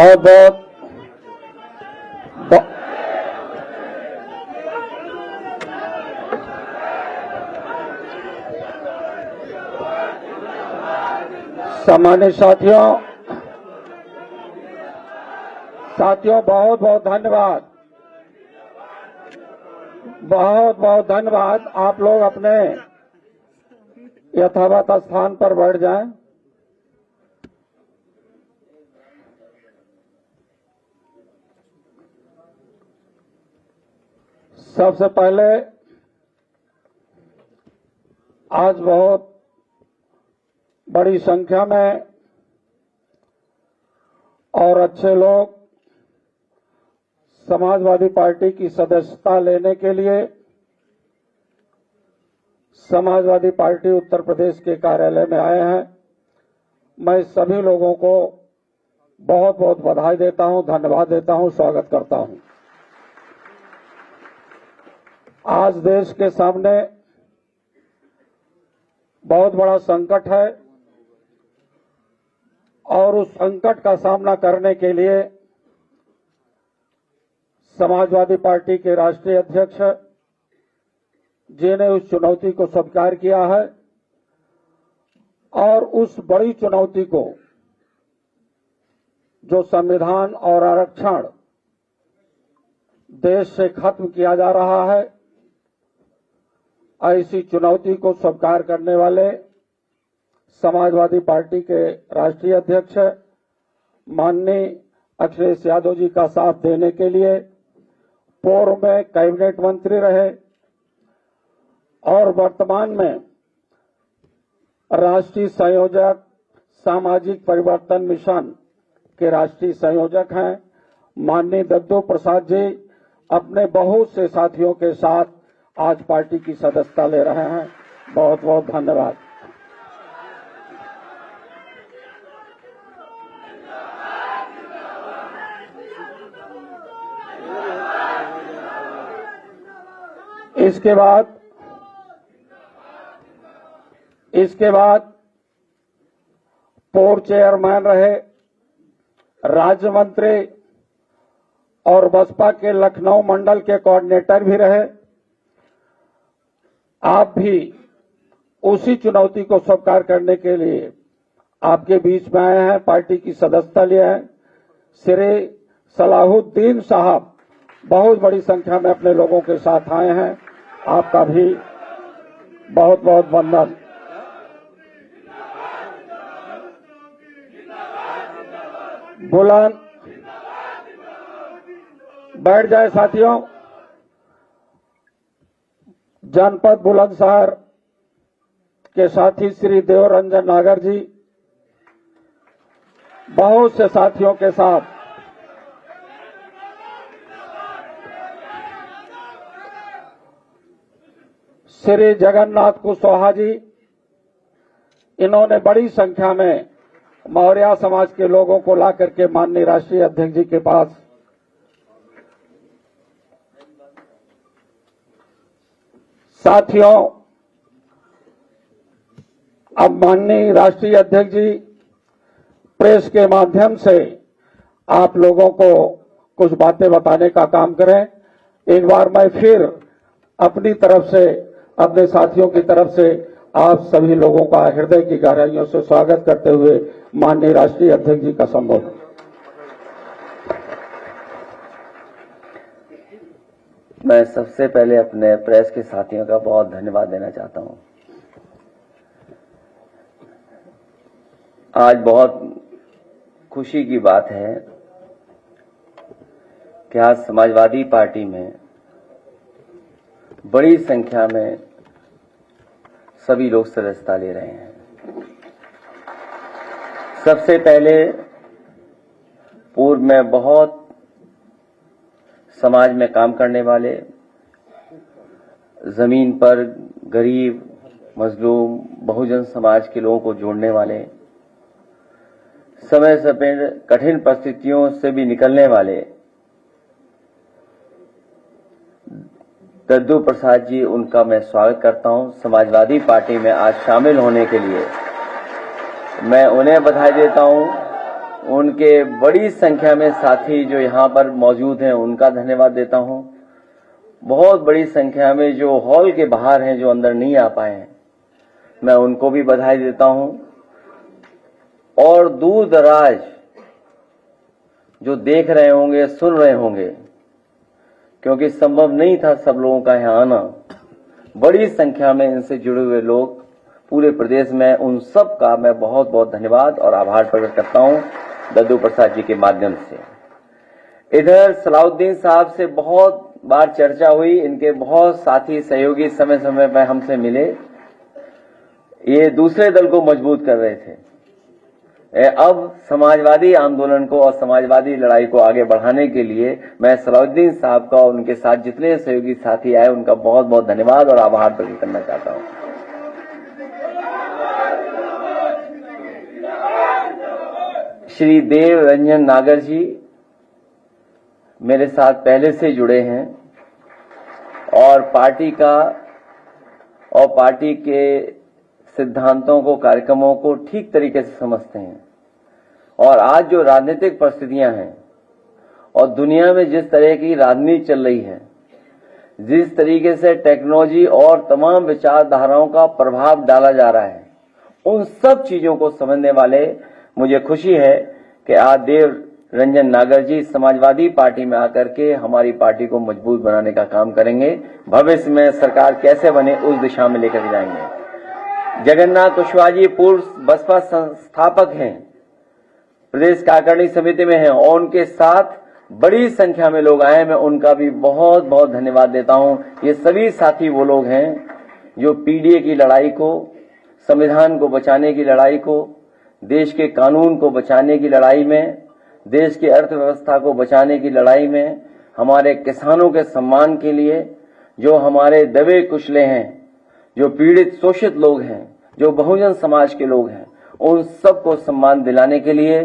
बहुत बहुत सम्मानित साथियों बहुत बहुत धन्यवाद। बहुत बहुत धन्यवाद। आप लोग अपने यथावत स्थान पर बैठ जाएं। सबसे पहले आज बहुत बड़ी संख्या में और अच्छे लोग समाजवादी पार्टी की सदस्यता लेने के लिए समाजवादी पार्टी उत्तर प्रदेश के कार्यालय में आए हैं। मैं सभी लोगों को बहुत बहुत बधाई देता हूं, धन्यवाद देता हूं, स्वागत करता हूं। आज देश के सामने बहुत बड़ा संकट है और उस संकट का सामना करने के लिए समाजवादी पार्टी के राष्ट्रीय अध्यक्ष जी ने उस चुनौती को स्वीकार किया है और उस बड़ी चुनौती को, जो संविधान और आरक्षण देश से खत्म किया जा रहा है, ऐसी चुनौती को स्वीकार करने वाले समाजवादी पार्टी के राष्ट्रीय अध्यक्ष माननीय अखिलेश यादव जी का साथ देने के लिए पूर्व में कैबिनेट मंत्री रहे और वर्तमान में राष्ट्रीय संयोजक सामाजिक परिवर्तन मिशन के राष्ट्रीय संयोजक हैं। माननीय दद्दू प्रसाद जी अपने बहुत से साथियों के साथ आज पार्टी की सदस्यता ले रहे हैं। बहुत बहुत धन्यवाद। इसके बाद पूर्व चेयरमैन रहे, राज्य मंत्री और बसपा के लखनऊ मंडल के कोऑर्डिनेटर भी रहे। आप भी उसी चुनौती को स्वीकार करने के लिए आपके बीच में आए हैं, पार्टी की सदस्यता लिए हैं। श्री सलाहुद्दीन साहब बहुत बड़ी संख्या में अपने लोगों के साथ आए हैं। आपका भी बहुत बहुत वंदन। बुलंद बैठ जाए साथियों। जनपद बुलंदशहर के साथी श्री देवरंजन नागर जी बहुत से साथियों के साथ श्री जगन्नाथ कुशवाहा जी, इन्होंने बड़ी संख्या में मौर्य समाज के लोगों को ला करके माननीय राष्ट्रीय अध्यक्ष जी के पास साथियों, अब माननीय राष्ट्रीय अध्यक्ष जी प्रेस के माध्यम से आप लोगों को कुछ बातें बताने का काम करें। एक बार मैं फिर अपनी तरफ से, अपने साथियों की तरफ से आप सभी लोगों का हृदय की गहराइयों से स्वागत करते हुए माननीय राष्ट्रीय अध्यक्ष जी का संबोधन। मैं सबसे पहले अपने प्रेस के साथियों का बहुत धन्यवाद देना चाहता हूं। आज बहुत खुशी की बात है कि आज समाजवादी पार्टी में बड़ी संख्या में सभी लोग सदस्यता ले रहे हैं। सबसे पहले पूर्व में बहुत समाज में काम करने वाले, जमीन पर गरीब, मजलूम, बहुजन समाज के लोगों को जोड़ने वाले, समय समय कठिन परिस्थितियों से भी निकलने वाले दद्दू प्रसाद जी, उनका मैं स्वागत करता हूं। समाजवादी पार्टी में आज शामिल होने के लिए मैं उन्हें बधाई देता हूं उनके बड़ी संख्या में साथी जो यहाँ पर मौजूद हैं उनका धन्यवाद देता हूँ। बहुत बड़ी संख्या में जो हॉल के बाहर हैं, जो अंदर नहीं आ पाए हैं, मैं उनको भी बधाई देता हूँ। और दूर दराज जो देख रहे होंगे, सुन रहे होंगे, क्योंकि संभव नहीं था सब लोगों का यहाँ आना, बड़ी संख्या में इनसे जुड़े हुए लोग पूरे प्रदेश में, उन सब का मैं बहुत बहुत धन्यवाद और आभार प्रकट करता हूँ दद्दू प्रसाद जी के माध्यम से। इधर सलाउद्दीन साहब से बहुत बार चर्चा हुई, इनके बहुत साथी सहयोगी समय समय पर हमसे मिले, ये दूसरे दल को मजबूत कर रहे थे। अब समाजवादी आंदोलन को और समाजवादी लड़ाई को आगे बढ़ाने के लिए मैं सलाउद्दीन साहब का और उनके साथ जितने सहयोगी साथी आए उनका बहुत बहुत धन्यवाद और आभार प्रकट करना चाहता हूं। श्री देव रंजन नागर जी मेरे साथ पहले से जुड़े हैं और पार्टी के सिद्धांतों को, कार्यक्रमों को ठीक तरीके से समझते हैं। और आज जो राजनीतिक परिस्थितियां हैं और दुनिया में जिस तरह की राजनीति चल रही है, जिस तरीके से टेक्नोलॉजी और तमाम विचारधाराओं का प्रभाव डाला जा रहा है, उन सब चीजों को समझने वाले मुझे खुशी है कि आज देव रंजन नागर जी समाजवादी पार्टी में आकर के हमारी पार्टी को मजबूत बनाने का काम करेंगे। भविष्य में सरकार कैसे बने उस दिशा में लेकर जाएंगे। जगन्नाथ कुशवाहा जी पूर्व बसपा संस्थापक हैं, प्रदेश कार्यकारिणी समिति में हैं और उनके साथ बड़ी संख्या में लोग आए। मैं उनका भी बहुत बहुत धन्यवाद देता हूं। ये सभी साथी वो लोग हैं जो पीडीए की लड़ाई को, संविधान को बचाने की लड़ाई को, देश के कानून को बचाने की लड़ाई में, देश की अर्थव्यवस्था को बचाने की लड़ाई में, हमारे किसानों के सम्मान के लिए, जो हमारे दबे कुचले हैं, जो पीड़ित शोषित लोग हैं, जो बहुजन समाज के लोग हैं, उन सबको सम्मान दिलाने के लिए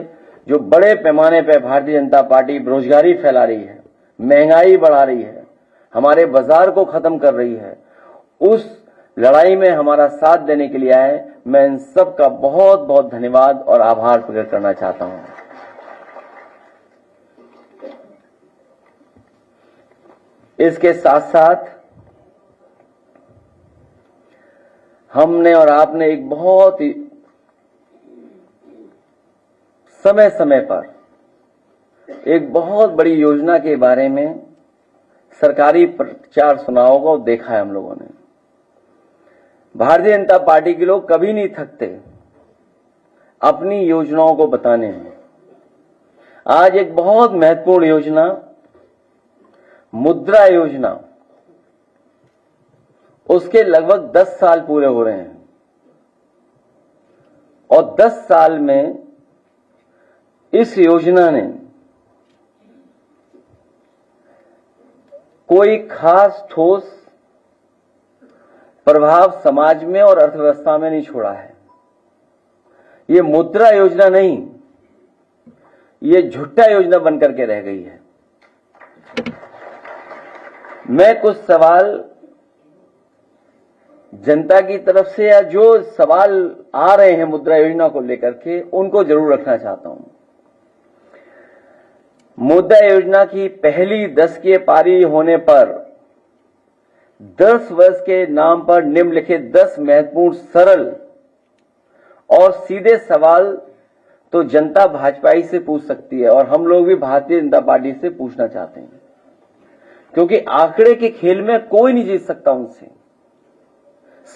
जो बड़े पैमाने पर भारतीय जनता पार्टी बेरोजगारी फैला रही है, महंगाई बढ़ा रही है, हमारे बाजार को खत्म कर रही है, उस लड़ाई में हमारा साथ देने के लिए आए। मैं इन सब का बहुत बहुत धन्यवाद और आभार प्रकट करना चाहता हूं। इसके साथ साथ हमने और आपने एक बहुत ही समय समय पर एक बहुत बड़ी योजना के बारे में सरकारी प्रचार सुनाव को देखा है। हम लोगों ने, भारतीय जनता पार्टी के लोग कभी नहीं थकते अपनी योजनाओं को बताने में। आज एक बहुत महत्वपूर्ण योजना, मुद्रा योजना, उसके लगभग 10 साल पूरे हो रहे हैं और 10 साल में इस योजना ने कोई खास ठोस प्रभाव समाज में और अर्थव्यवस्था में नहीं छोड़ा है। ये मुद्रा योजना नहीं, ये झुट्टा योजना बनकर के रह गई है। मैं कुछ सवाल जनता की तरफ से या जो सवाल आ रहे हैं मुद्रा योजना को लेकर के, उनको जरूर रखना चाहता हूं। मुद्रा योजना की पहली 10 की पारी होने पर 10 वर्ष के नाम पर निम्नलिखित 10 महत्वपूर्ण, सरल और सीधे सवाल तो जनता भाजपाई से पूछ सकती है और हम लोग भी भारतीय जनता पार्टी से पूछना चाहते हैं, क्योंकि आंकड़े के खेल में कोई नहीं जीत सकता उनसे।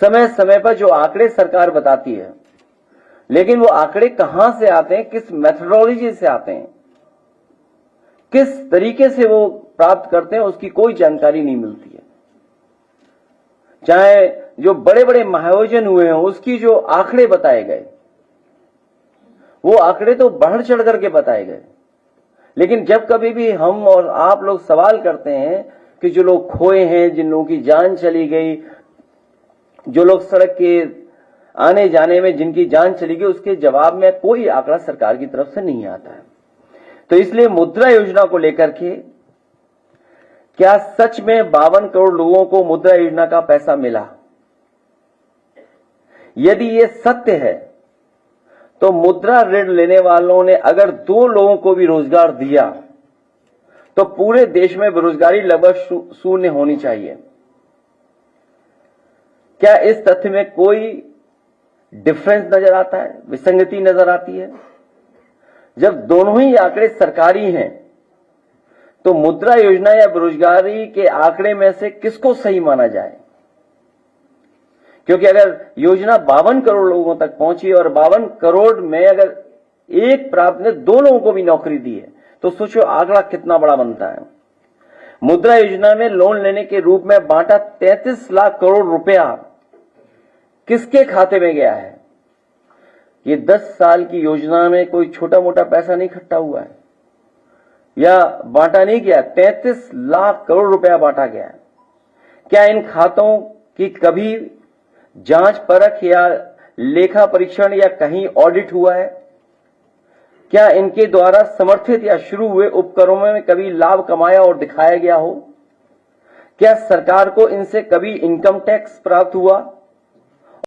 समय समय पर जो आंकड़े सरकार बताती है, लेकिन वो आंकड़े कहां से आते हैं, किस मेथोडोलॉजी से आते हैं, किस तरीके से वो प्राप्त करते हैं, उसकी कोई जानकारी नहीं मिलती है। चाहे जो बड़े बड़े महाआयोजन हुए हैं, उसकी जो आंकड़े बताए गए, वो आंकड़े तो बढ़ चढ़ करके बताए गए, लेकिन जब कभी भी हम और आप लोग सवाल करते हैं कि जो लोग खोए हैं, जिन लोगों की जान चली गई, जो लोग सड़क के आने जाने में जिनकी जान चली गई, उसके जवाब में कोई आंकड़ा सरकार की तरफ से नहीं आता है। तो इसलिए मुद्रा योजना को लेकर के, क्या सच में 52 करोड़ लोगों को मुद्रा योजना का पैसा मिला? यदि ये सत्य है तो मुद्रा ऋण लेने वालों ने अगर 2 लोगों को भी रोजगार दिया तो पूरे देश में बेरोजगारी लगभग शून्य होनी चाहिए। क्या इस तथ्य में कोई डिफरेंस नजर आता है, विसंगति नजर आती है? जब दोनों ही आंकड़े सरकारी हैं तो मुद्रा योजना या बेरोजगारी के आंकड़े में से किसको सही माना जाए? क्योंकि अगर योजना 52 करोड़ लोगों तक पहुंची और 52 करोड़ में अगर एक प्राप्त ने 2 लोगों को भी नौकरी दी है तो सोचो आंकड़ा कितना बड़ा बनता है। मुद्रा योजना में लोन लेने के रूप में बांटा 33 लाख करोड़ रुपया किसके खाते में गया है? ये 10 साल की योजना में कोई छोटा मोटा पैसा नहीं इकट्ठा हुआ है या बांटा नहीं गया, 33 लाख करोड़ रुपया बांटा गया है। क्या इन खातों की कभी जांच परख या लेखा परीक्षण या कहीं ऑडिट हुआ है? क्या इनके द्वारा समर्थित या शुरू हुए उपक्रमों में कभी लाभ कमाया और दिखाया गया हो? क्या सरकार को इनसे कभी इनकम टैक्स प्राप्त हुआ?